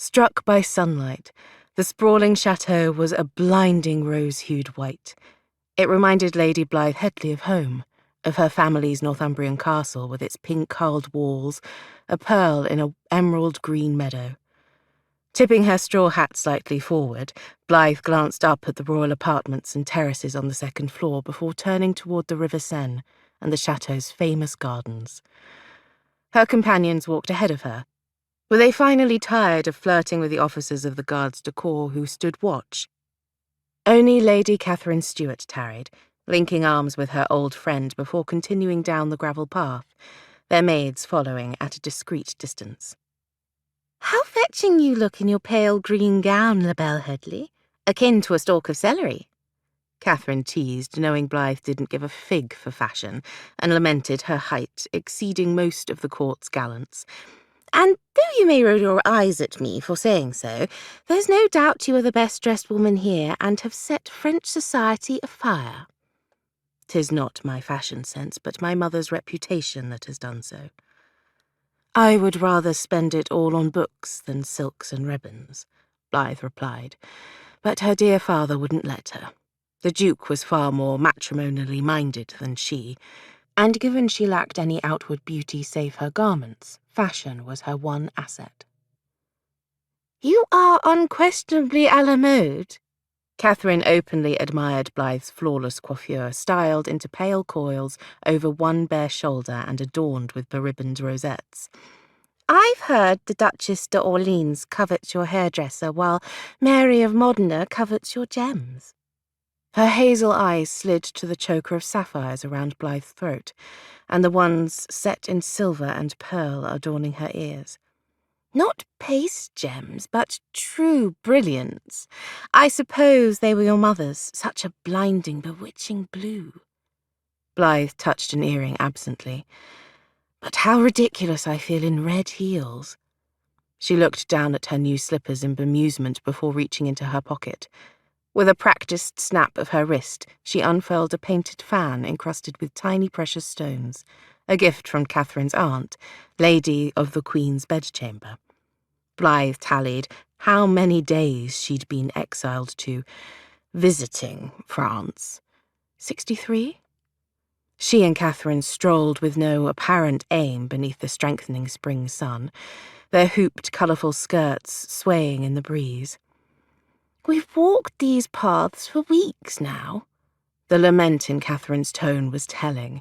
Struck by sunlight, the sprawling chateau was a blinding rose-hued white. It reminded Lady Blythe Hedley of home, of her family's Northumbrian castle with its pink-carled walls, a pearl in an emerald-green meadow. Tipping her straw hat slightly forward, Blythe glanced up at the royal apartments and terraces on the second floor before turning toward the River Seine and the chateau's famous gardens. Her companions walked ahead of her. Were they finally tired of flirting with the officers of the Gardes du Corps who stood watch? Only Lady Catherine Stuart tarried, linking arms with her old friend before continuing down the gravel path, their maids following at a discreet distance. "How fetching you look in your pale green gown, La Belle Hedley, akin to a stalk of celery," Catherine teased, knowing Blythe didn't give a fig for fashion, and lamented her height, exceeding most of the court's gallants. "And though you may roll your eyes at me for saying so, there's no doubt you are the best-dressed woman here and have set French society afire." "'Tis not my fashion sense, but my mother's reputation that has done so." "I would rather spend it all on books than silks and ribbons," Blythe replied, but her dear father wouldn't let her. The Duke was far more matrimonially minded than she, and given she lacked any outward beauty save her garments, fashion was her one asset. "You are unquestionably à la mode." Catherine openly admired Blythe's flawless coiffure, styled into pale coils over one bare shoulder and adorned with beribboned rosettes. "I've heard the Duchess d'Orleans covets your hairdresser, while Mary of Modena covets your gems." Her hazel eyes slid to the choker of sapphires around Blythe's throat, and the ones set in silver and pearl adorning her ears. "Not paste gems, but true brilliants. I suppose they were your mother's, such a blinding, bewitching blue." Blythe touched an earring absently. "But how ridiculous I feel in red heels." She looked down at her new slippers in bemusement before reaching into her pocket. With a practiced snap of her wrist, she unfurled a painted fan encrusted with tiny precious stones, a gift from Catherine's aunt, Lady of the Queen's Bedchamber. Blythe tallied how many days she'd been exiled to visiting France. 63? She and Catherine strolled with no apparent aim beneath the strengthening spring sun, their hooped, colourful skirts swaying in the breeze. "We've walked these paths for weeks now," the lament in Catherine's tone was telling,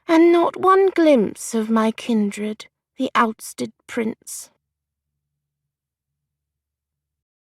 "and not one glimpse of my kindred, the ousted prince."